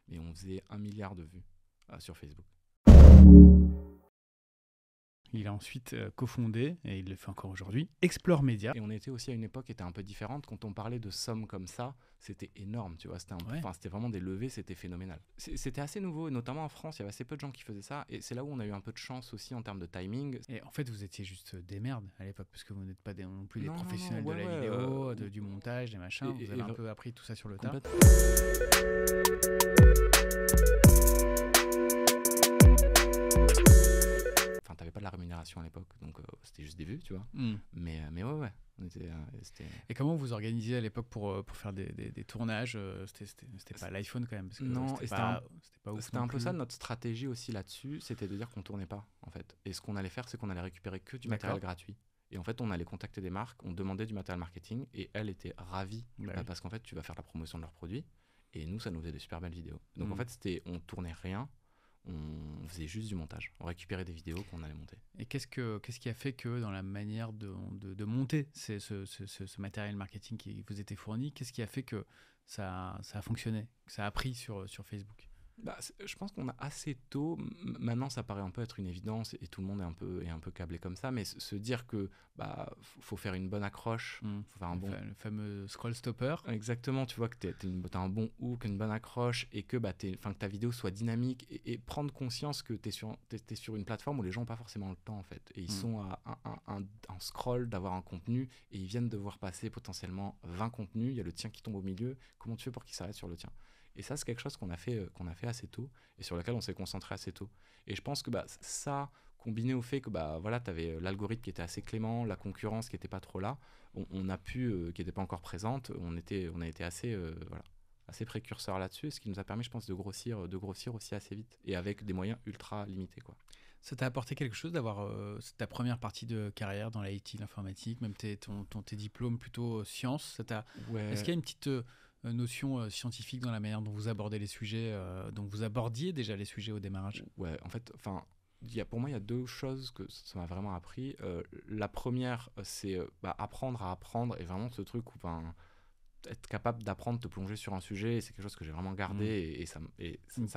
mais on faisait 1 milliard de vues sur Facebook. Il a ensuite cofondé, et il le fait encore aujourd'hui, Explore Media. Et on était aussi à une époque qui était un peu différente. Quand on parlait de sommes comme ça, c'était énorme, tu vois. C'était vraiment des levées, c'était phénoménal. C'était assez nouveau, et notamment en France, il y avait assez peu de gens qui faisaient ça. Et c'est là où on a eu un peu de chance aussi en termes de timing. Et en fait, vous étiez juste des merdes à l'époque, parce que vous n'êtes pas non plus des Non, professionnels non, de la vidéo, du montage, des machins. Vous avez un peu appris tout ça sur le tas. Enfin, t'avais pas de la rémunération à l'époque, donc c'était juste des vues, tu vois. Mm. Mais ouais. Et comment vous organisiez à l'époque pour faire des tournages C'était pas l'iPhone quand même, parce que non, c'était pas ouf. C'était un peu ça notre stratégie aussi là-dessus, c'était de dire qu'on tournait pas en fait. Et ce qu'on allait faire, c'est qu'on allait récupérer que du matériel gratuit. Et en fait, on allait contacter des marques, on demandait du matériel marketing, et elles étaient ravies parce qu'en fait, tu vas faire la promotion de leurs produits, et nous, ça nous faisait des super belles vidéos. Donc en fait, on tournait rien. On faisait juste du montage. On récupérait des vidéos qu'on allait monter. Et qu'est-ce qui a fait que dans la manière de monter ce matériel marketing qui vous était fourni, qu'est-ce qui a fait que ça a fonctionné, que ça a pris sur Facebook ? Je pense qu'on a assez tôt, maintenant ça paraît un peu être une évidence et tout le monde est un peu câblé comme ça, mais se dire que faut faire une bonne accroche, faut faire le fameux scroll stopper. Exactement, tu vois que t'as un bon hook, une bonne accroche, et que que ta vidéo soit dynamique, et prendre conscience que t'es sur une plateforme où les gens n'ont pas forcément le temps en fait, et ils sont à un scroll d'avoir un contenu, et ils viennent de voir passer potentiellement 20 contenus, il y a le tien qui tombe au milieu, comment tu fais pour qu'ils s'arrêtent sur le tien? Et ça, c'est quelque chose qu'on a fait assez tôt, et sur lequel on s'est concentré assez tôt. Et je pense que ça, combiné au fait que tu avais l'algorithme qui était assez clément, la concurrence qui n'était pas trop là, on a pu, qui n'était pas encore présente, on a été assez précurseurs là-dessus, ce qui nous a permis, je pense, de grossir aussi assez vite, et avec des moyens ultra limités, quoi. Ça t'a apporté quelque chose d'avoir ta première partie de carrière dans l'IT, l'informatique, même tes diplômes plutôt sciences, Est-ce qu'il y a une petite notion scientifique dans la manière dont vous abordez les sujets, dont vous abordiez déjà les sujets au démarrage ? Ouais, en fait, pour moi, il y a deux choses que ça m'a vraiment appris. La première, c'est apprendre à apprendre, et vraiment ce truc où être capable d'apprendre, de plonger sur un sujet, c'est quelque chose que j'ai vraiment gardé, et ça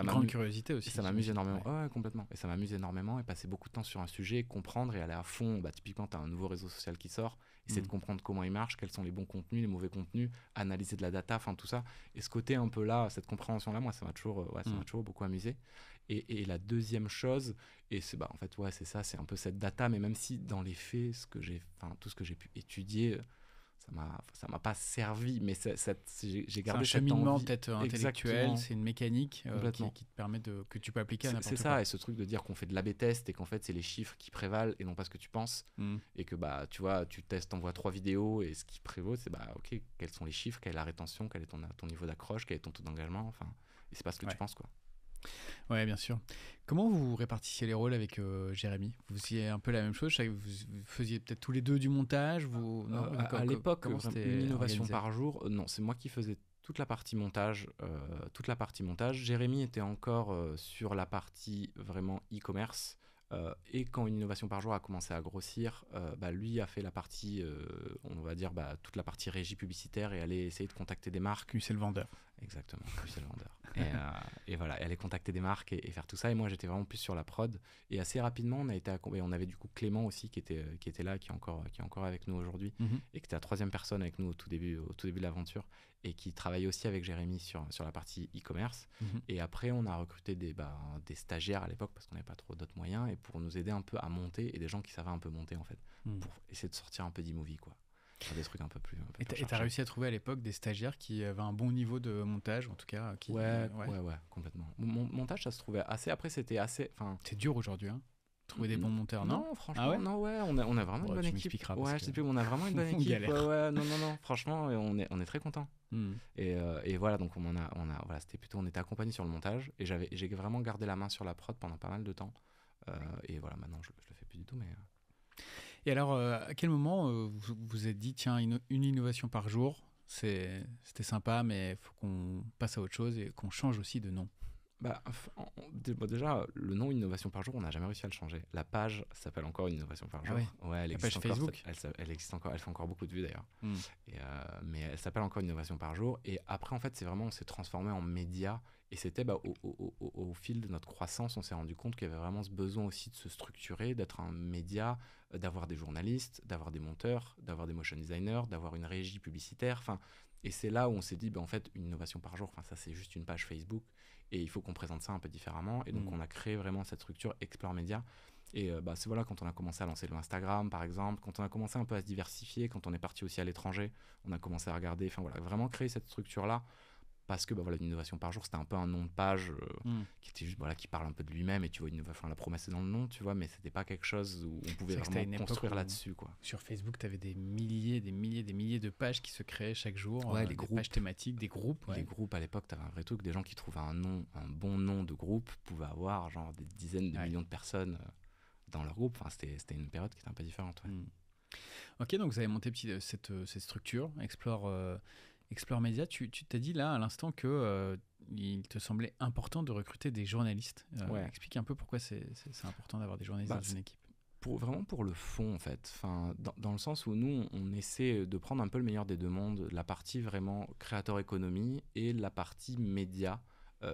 grande curiosité aussi. Et ça m'amuse énormément. Ouais, complètement. Et ça m'amuse énormément, et passer beaucoup de temps sur un sujet, comprendre et aller à fond. Typiquement, tu as un nouveau réseau social qui sort, essayer de comprendre comment il marche, quels sont les bons contenus, les mauvais contenus, analyser de la data, enfin tout ça. Et ce côté un peu là, cette compréhension-là, moi, ça m'a toujours beaucoup amusé. Et la deuxième chose, et c'est en fait, c'est ça, c'est un peu cette data, mais même si dans les faits, tout ce que j'ai pu étudier, ça m'a pas servi, mais j'ai gardé cette envie. C'est un cheminement peut-être intellectuel, c'est une mécanique qui te permet que tu peux appliquer à n'importe quoi. C'est ça, et ce truc de dire qu'on fait de l'A/B test, et qu'en fait c'est les chiffres qui prévalent et non pas ce que tu penses, et que tu vois, tu testes, t'envoies 3 vidéos, et ce qui prévaut, c'est ok, quels sont les chiffres, quelle est la rétention, quel est ton niveau d'accroche, quel est ton taux d'engagement, et c'est pas ce que tu penses, quoi. Ouais, bien sûr. Comment vous répartissiez les rôles avec Jérémy ? Vous faisiez un peu la même chose ? Vous faisiez peut-être tous les deux du montage ? À l'époque, c'était une innovation organisé par jour, non, c'est moi qui faisais toute la partie montage. Jérémy était encore sur la partie vraiment e-commerce. Et quand une innovation par jour a commencé à grossir, lui a fait la partie, on va dire, toute la partie régie publicitaire, et aller essayer de contacter des marques. Lui, c'est le vendeur. Exactement, lui, c'est le vendeur. Et voilà, aller contacter des marques et faire tout ça. Et moi, j'étais vraiment plus sur la prod. Et assez rapidement, on avait du coup Clément aussi qui était là, qui est encore avec nous aujourd'hui, et qui était la troisième personne avec nous au tout début de l'aventure, et qui travaille aussi avec Jérémy sur la partie e-commerce. Et après, on a recruté des stagiaires à l'époque, parce qu'on n'avait pas trop d'autres moyens, et pour nous aider un peu à monter, et des gens qui savaient un peu monter en fait, pour essayer de sortir un peu d'e-movie, quoi. Faire des trucs un peu plus. Et t'as réussi à trouver à l'époque des stagiaires qui avaient un bon niveau de montage, en tout cas. Ouais, complètement. Mon montage, ça se trouvait assez. Après, c'était assez. C'est dur aujourd'hui, hein, trouver des bons monteurs, non ? Non, franchement, non, ouais, on a vraiment une bonne équipe. Ouais, je sais plus, on a vraiment une bonne équipe. Ouais, non, franchement, on est très content. Et voilà, donc voilà, c'était plutôt, on était accompagnés sur le montage, et j'ai vraiment gardé la main sur la prod pendant pas mal de temps. Et voilà, maintenant, je le fais plus du tout, mais. Et alors, à quel moment vous vous êtes dit, tiens, une innovation par jour, c'était sympa, mais il faut qu'on passe à autre chose et qu'on change aussi de nom ? Déjà, le nom innovation par jour, on n'a jamais réussi à le changer. La page s'appelle encore une innovation par jour. Ouais, elle la existe page encore, Facebook. elle existe encore, elle fait encore beaucoup de vues d'ailleurs. Mais elle s'appelle encore une innovation par jour. Et après, en fait, c'est vraiment, on s'est transformé en média, Et c'était au fil de notre croissance, on s'est rendu compte qu'il y avait vraiment ce besoin aussi de se structurer, d'être un média, d'avoir des journalistes, d'avoir des monteurs, d'avoir des motion designers, d'avoir une régie publicitaire. Et c'est là où on s'est dit, en fait, une innovation par jour, ça c'est juste une page Facebook et il faut qu'on présente ça un peu différemment. Et donc on a créé vraiment cette structure Explore Media. Et c'est voilà, quand on a commencé à lancer le Instagram par exemple, quand on a commencé un peu à se diversifier, quand on est parti aussi à l'étranger, on a commencé à regarder, vraiment créer cette structure-là. Parce que une innovation par jour, c'était un peu un nom de page qui était juste qui parle un peu de lui-même et tu vois la promesse est dans le nom, tu vois, mais c'était pas quelque chose où on pouvait vraiment construire là-dessus, quoi. Sur Facebook, tu avais des milliers de pages qui se créaient chaque jour, les groupes, pages thématiques, des groupes. Les groupes à l'époque, tu avais un vrai truc, des gens qui trouvaient un bon nom de groupe pouvaient avoir genre des dizaines de millions de personnes dans leur groupe. C'était une période qui était un peu différente. Ouais. Ok, donc vous avez monté cette structure, Explore Media. Tu t'as dit là à l'instant que il te semblait important de recruter des journalistes. Explique un peu pourquoi c'est important d'avoir des journalistes dans une équipe. Vraiment pour le fond en fait, dans le sens où nous on essaie de prendre un peu le meilleur des deux mondes, la partie vraiment créateur économie et la partie média.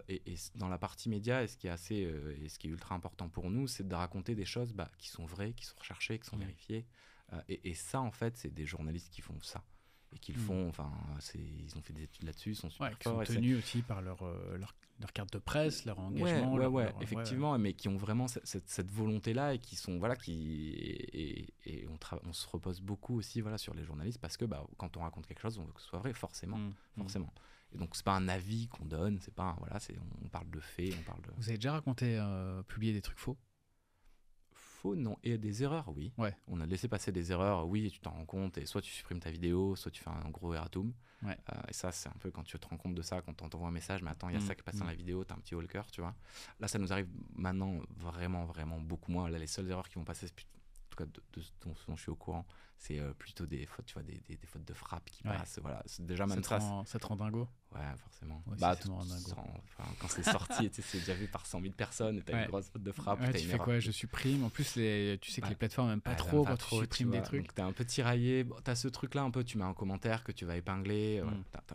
Et dans la partie média, et ce qui est ultra important pour nous, c'est de raconter des choses qui sont vraies, qui sont recherchées, qui sont vérifiées. Et ça en fait, c'est des journalistes qui font ça. Et qu'ils font, ils ont fait des études là-dessus, ils sont super forts. Ils sont tenus aussi par leur carte de presse, leur engagement. Effectivement, mais qui ont vraiment cette volonté-là et qui sont, on se repose beaucoup aussi sur les journalistes parce que quand on raconte quelque chose, on veut que ce soit vrai, forcément. Et donc, c'est pas un avis qu'on donne, c'est pas, on parle de faits, Vous avez déjà publié des trucs faux ? Non, et des erreurs, oui. On a laissé passer des erreurs, oui, et tu t'en rends compte, et soit tu supprimes ta vidéo, soit tu fais un gros erratum. Et ça, c'est un peu quand tu te rends compte de ça, quand on t'envoie un message, mais attends, il y a ça qui passe dans la vidéo, t'as un petit walker, tu vois. Là, ça nous arrive maintenant vraiment, vraiment beaucoup moins. Là, les seules erreurs qui vont passer, en tout cas de ce dont je suis au courant, c'est plutôt des fautes, tu vois, des fautes de frappe qui passent. Voilà, c'est déjà même ça. Ça te rend dingo ? Ouais, forcément. Quand c'est sorti, c'est déjà vu par 100 000 personnes, et t'as une grosse faute de frappe. Tu fais quoi ? Je supprime. En plus, tu sais que les plateformes n'aiment pas trop quand tu supprimes des trucs. Donc t'es un peu tiraillé. T'as ce truc-là, un peu, tu mets un commentaire que tu vas épingler.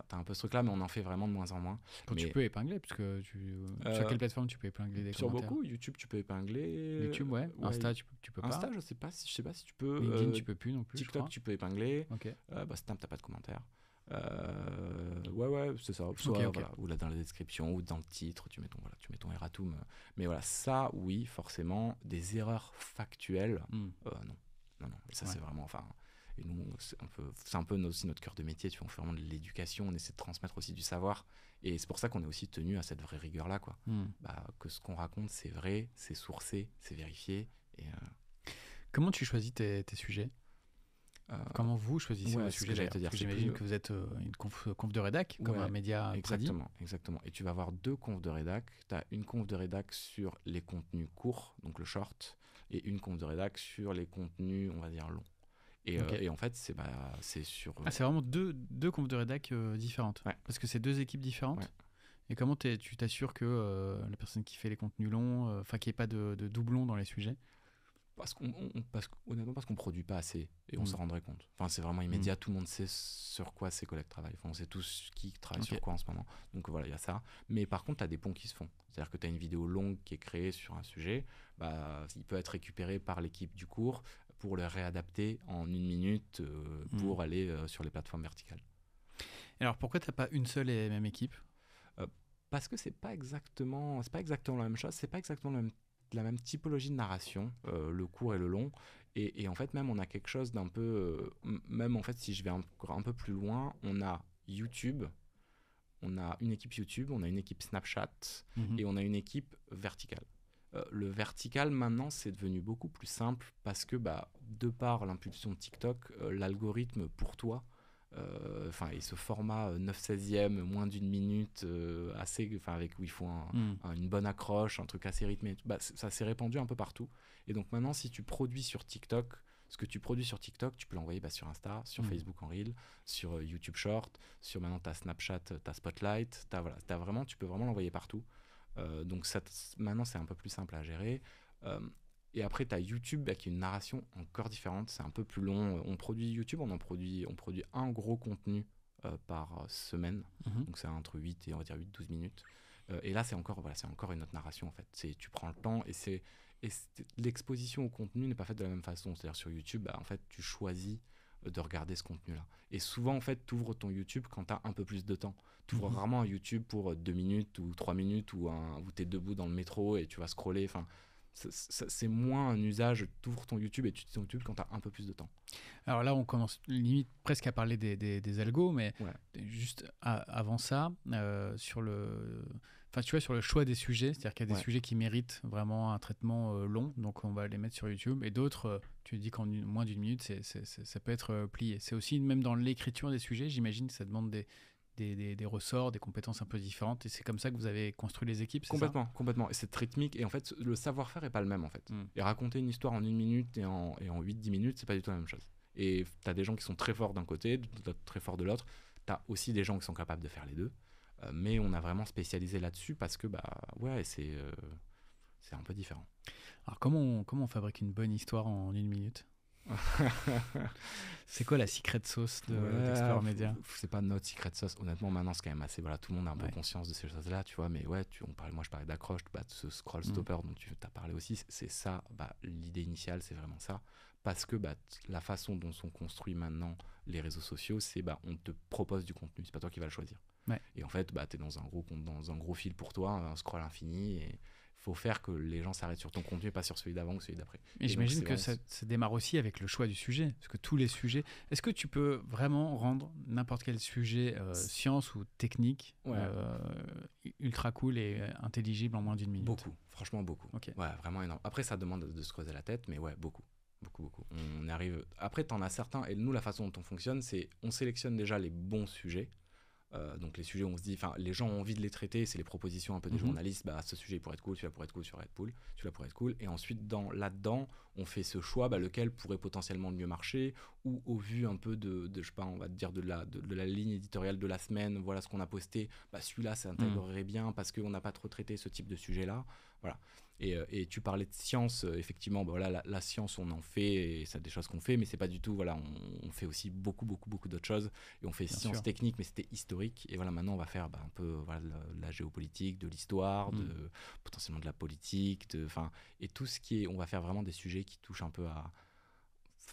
T'as un peu ce truc-là, mais on en fait vraiment de moins en moins. Tu peux épingler, parce que sur quelle plateforme tu peux épingler des commentaires ? Sur beaucoup, YouTube, tu peux épingler. YouTube, Insta, tu peux pas. Insta, je sais pas si tu peux. LinkedIn, tu peux plus non plus. TikTok, tu peux épingler. Snap, t'as pas de commentaires. C'est ça. Ou là dans la description ou dans le titre, tu mets ton erratum. Mais ça, oui, forcément, des erreurs factuelles, non. Et ça, c'est vraiment, et nous, c'est un peu aussi notre cœur de métier. Tu vois, on fait vraiment de l'éducation, on essaie de transmettre aussi du savoir. Et c'est pour ça qu'on est aussi tenu à cette vraie rigueur-là, quoi. Que ce qu'on raconte, c'est vrai, c'est sourcé, c'est vérifié. Et comment tu choisis tes sujets ? Comment vous choisissez vos sujets ? J'imagine que vous êtes une conf de rédac, comme un média prédit. Exactement. Et tu vas avoir deux confs de rédac. Tu as une conf de rédac sur les contenus courts, donc le short, et une conf de rédac sur les contenus, on va dire, longs. Et en fait, c'est sur... c'est vraiment deux confs de rédac différentes. Parce que c'est deux équipes différentes. Et comment tu t'assures que la personne qui fait les contenus longs, qu'il n'y ait pas de doublons dans les sujets ? Honnêtement, parce qu'on produit pas assez et on s'en rendrait compte. C'est vraiment immédiat, tout le monde sait sur quoi ses collègues travaillent. On sait tous qui travaille sur quoi en ce moment. Donc voilà, il y a ça. Mais par contre, tu as des ponts qui se font. C'est-à-dire que tu as une vidéo longue qui est créée sur un sujet, il peut être récupéré par l'équipe du cours pour le réadapter en 1 minute pour aller sur les plateformes verticales. Alors pourquoi tu n'as pas une seule et même équipe ? Parce que c'est pas exactement la même chose, c'est pas exactement la même typologie de narration, le court et le long, et en fait même on a quelque chose d'un peu, même en fait si je vais encore un peu plus loin, on a YouTube, on a une équipe YouTube, on a une équipe Snapchat, et on a une équipe verticale. Le vertical maintenant c'est devenu beaucoup plus simple parce que de par l'impulsion de TikTok, l'algorithme pour toi, et ce format 9/16e, moins d'1 minute, avec où il faut une bonne accroche, un truc assez rythmé, ça s'est répandu un peu partout. Et donc maintenant, si tu produis sur TikTok, ce que tu produis sur TikTok, tu peux l'envoyer sur Insta, sur Facebook en Reel, sur YouTube Short, sur maintenant ta Snapchat, ta Spotlight, tu peux vraiment l'envoyer partout. Donc maintenant, c'est un peu plus simple à gérer. Et après, tu as YouTube qui est une narration encore différente. C'est un peu plus long. On produit YouTube, on produit un gros contenu par semaine. Donc, c'est entre 8 et on va dire 8-12 minutes. Et là, c'est encore une autre narration, en fait. Tu prends le temps l'exposition au contenu n'est pas faite de la même façon. C'est-à-dire sur YouTube, en fait, tu choisis de regarder ce contenu-là. Et souvent, en fait, tu ouvres ton YouTube quand tu as un peu plus de temps. Tu ouvres rarement un YouTube pour 2 minutes ou 3 minutes où tu es debout dans le métro et tu vas scroller. Enfin, c'est moins un usage. Tu ouvres ton YouTube et tu utilises ton YouTube quand tu as un peu plus de temps. Alors là, on commence limite presque à parler des algos, mais juste avant ça, sur le choix des sujets, c'est-à-dire qu'il y a des sujets qui méritent vraiment un traitement long, donc on va les mettre sur YouTube, et d'autres, tu dis qu'en moins d'une minute, ça peut être plié. C'est aussi, même dans l'écriture des sujets, j'imagine que ça demande des ressorts, des compétences un peu différentes, et c'est comme ça que vous avez construit les équipes, c'est ça ? Complètement, et c'est rythmique, et en fait, le savoir-faire n'est pas le même, en fait. Et raconter une histoire en 1 minute et en 8-10 minutes, c'est pas du tout la même chose. Et tu as des gens qui sont très forts d'un côté, d'autres très forts de l'autre. Tu as aussi des gens qui sont capables de faire les deux. Mais on a vraiment spécialisé là-dessus parce que c'est un peu différent. Alors comment on fabrique une bonne histoire en 1 minute ? C'est quoi la secret sauce d'Explorer Media ? C'est pas notre secret sauce. Honnêtement, maintenant, c'est quand même assez... Voilà, tout le monde a un peu conscience de ces choses-là, tu vois. Mais moi, je parlais d'accroche, ce scroll stopper dont tu as parlé aussi. C'est ça, l'idée initiale, c'est vraiment ça. Parce que la façon dont sont construits maintenant les réseaux sociaux, c'est on te propose du contenu. C'est pas toi qui vas le choisir. Et en fait, tu es dans un gros fil pour toi, un scroll infini. Et il faut faire que les gens s'arrêtent sur ton contenu et pas sur celui d'avant ou celui d'après. Et j'imagine que ça démarre aussi avec le choix du sujet. Parce que tous les sujets... Est-ce que tu peux vraiment rendre n'importe quel sujet science ou technique ultra cool et intelligible en moins d'1 minute ? Beaucoup, franchement beaucoup. Okay. Ouais, vraiment énorme. Après, ça demande de se creuser la tête, mais beaucoup. On arrive... Après, tu en as certains, et nous, la façon dont on fonctionne, c'est on sélectionne déjà les bons sujets. Donc les sujets où on se dit, les gens ont envie de les traiter, c'est les propositions un peu des journalistes, ce sujet il pourrait être cool, celui-là pourrait être cool, celui-là pourrait être cool, et ensuite là-dedans on fait ce choix, lequel pourrait potentiellement mieux marcher, ou au vu un peu de je sais pas, on va dire de la ligne éditoriale de la semaine, voilà ce qu'on a posté, celui-là ça intégrerait bien parce qu'on n'a pas trop traité ce type de sujet là, voilà. Et tu parlais de science, effectivement, la science on en fait, et c'est des choses qu'on fait, mais c'est pas du tout, on fait aussi beaucoup d'autres choses, et on fait sciences techniques, mais c'était historique, et maintenant on va faire un peu de la géopolitique, de l'histoire, potentiellement de la politique, et tout ce qui est, on va faire vraiment des sujets qui touchent un peu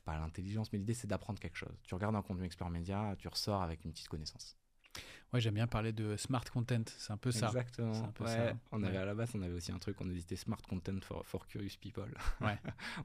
pas à l'intelligence, mais l'idée c'est d'apprendre quelque chose. Tu regardes un contenu Expert Media, tu ressors avec une petite connaissance. Ouais, j'aime bien parler de smart content, c'est un peu ça. Exactement. C'est un peu ça. À la base, on avait aussi un truc, on éditait smart content for curious people. Ouais.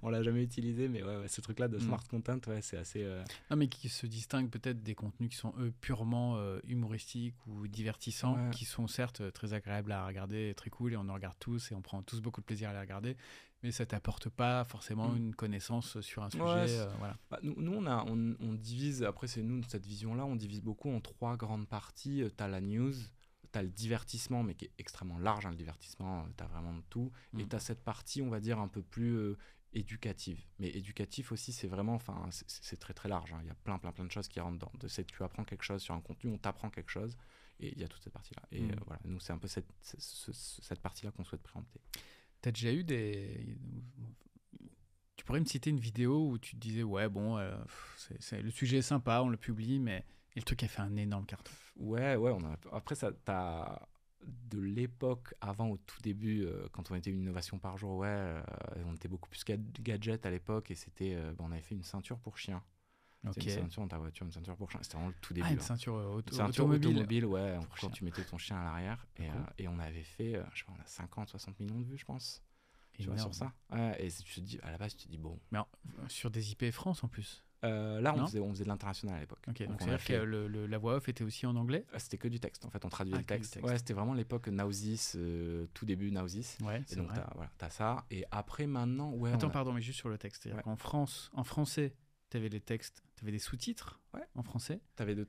On l'a jamais utilisé, mais ce truc-là de smart content, c'est assez. Non, mais qui se distingue peut-être des contenus qui sont eux purement humoristiques ou divertissants, qui sont certes très agréables à regarder, très cool, et on en regarde tous et on prend tous beaucoup de plaisir à les regarder. Mais ça t'apporte pas forcément une connaissance sur un sujet. Voilà. Nous, on divise, après c'est nous, cette vision-là, on divise beaucoup en 3 grandes parties. Tu as la news, tu as le divertissement, mais qui est extrêmement large, le divertissement, tu as vraiment de tout. Et tu as cette partie, on va dire, un peu plus éducative. Mais éducatif aussi, c'est vraiment, c'est très très large. Il y a plein de choses qui rentrent dedans. Tu apprends quelque chose sur un contenu, on t'apprend quelque chose, et il y a toute cette partie-là. Et voilà, nous, c'est un peu cette partie-là qu'on souhaite préempter. T'as déjà eu Tu pourrais me citer une vidéo où tu te disais le sujet est sympa, on le publie, mais le truc a fait un énorme carton. Ouais, après ça, t'as de l'époque avant, au tout début, quand on était une innovation par jour, on était beaucoup plus gadget à l'époque, et c'était, on avait fait une ceinture pour chien. C'était une ceinture dans ta voiture, une ceinture pour chien. C'était vraiment le tout début. Une ceinture automobile, quand tu mettais ton chien à l'arrière. Et on avait fait, je sais pas, on a 50-60 millions de vues, je pense. Tu vois, sur ça. Et tu te dis, à la base, tu te dis, bon. Mais sur des IP France en plus. Là, on faisait de l'international à l'époque. Ok, donc c'est-à-dire que la voix off était aussi en anglais ? C'était que du texte, en fait, on traduisait le texte. Ouais, c'était vraiment l'époque Nowsys, tout début Nowsys. Ouais, et donc, t'as ça. Et après, maintenant, Attends, pardon, mais juste sur le texte. C'est-à-dire qu'en France, en français, t'avais les textes, t'avais des sous-titres en français.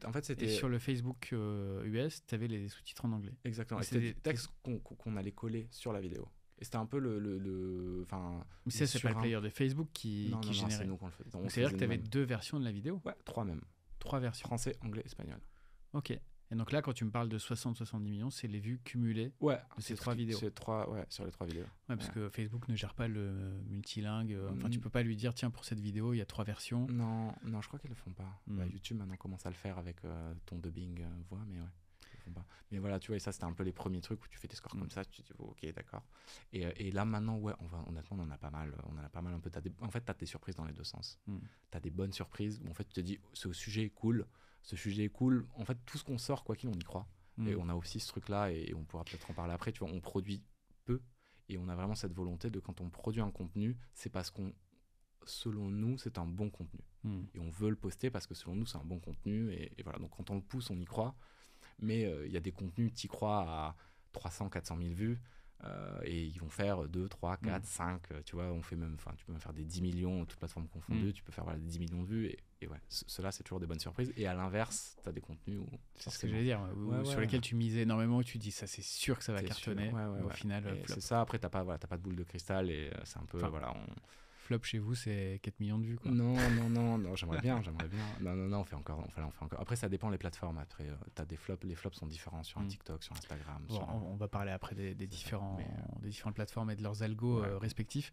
En fait, c'était... Et sur le Facebook US, t'avais les sous-titres en anglais. Exactement. Et c'était des textes qu'on allait coller sur la vidéo. Et c'était un peu mais ça, c'est pas le player de Facebook qui générait. Non, c'est nous qu'on le faisait. C'est-à-dire que tu avais 2 versions de la vidéo ? Ouais, 3 même. 3 versions. Français, anglais, espagnol. Ok. Et donc là, quand tu me parles de 60-70 millions, c'est les vues cumulées de ces 3 vidéos. Sur les 3 vidéos. Ouais, parce que Facebook ne gère pas le multilingue. Enfin, tu peux pas lui dire, tiens, pour cette vidéo, il y a 3 versions. Non, je crois qu'ils le font pas. YouTube maintenant commence à le faire avec ton dubbing voix, mais ouais. font pas. Mais voilà, tu vois, et ça, c'était un peu les premiers trucs où tu fais des scores comme ça, tu te dis, ok, d'accord. Et là, maintenant, ouais, honnêtement, on en a pas mal. Un peu. En fait, t'as tes surprises dans les deux sens. T'as des bonnes surprises où, en fait, tu te dis, ce sujet est cool. En fait, tout ce qu'on sort, quoi qu'il, on y croit. Et on a aussi ce truc-là, et on pourra peut-être en parler après. Tu vois, on produit peu, et on a vraiment cette volonté de, quand on produit un contenu, c'est parce qu'on, selon nous, c'est un bon contenu. Et on veut le poster parce que, selon nous, c'est un bon contenu. Et voilà, donc quand on le pousse, on y croit. Mais il y a des contenus, tu y crois à 300, 400 000 vues, et ils vont faire 2, 3, 4, 5, tu vois, tu peux même faire des 10 millions, toutes plateformes confondues, tu peux faire des 10 millions de vues, et ouais, cela, c'est toujours des bonnes surprises. Et à l'inverse, tu as des contenus où... C'est ce que j'allais dire, sur lesquels tu misais énormément, et tu dis, ça, c'est sûr que ça va cartonner, au final, c'est ça, après, t'as pas de boule de cristal, et c'est un peu, Flop chez vous, c'est 4 millions de vues, quoi. Non, j'aimerais bien. Non, on fait encore. Après, ça dépend les plateformes. Après, les flops sont différents sur un TikTok, sur Instagram. Bon, on va parler après des différentes plateformes et de leurs algos respectifs.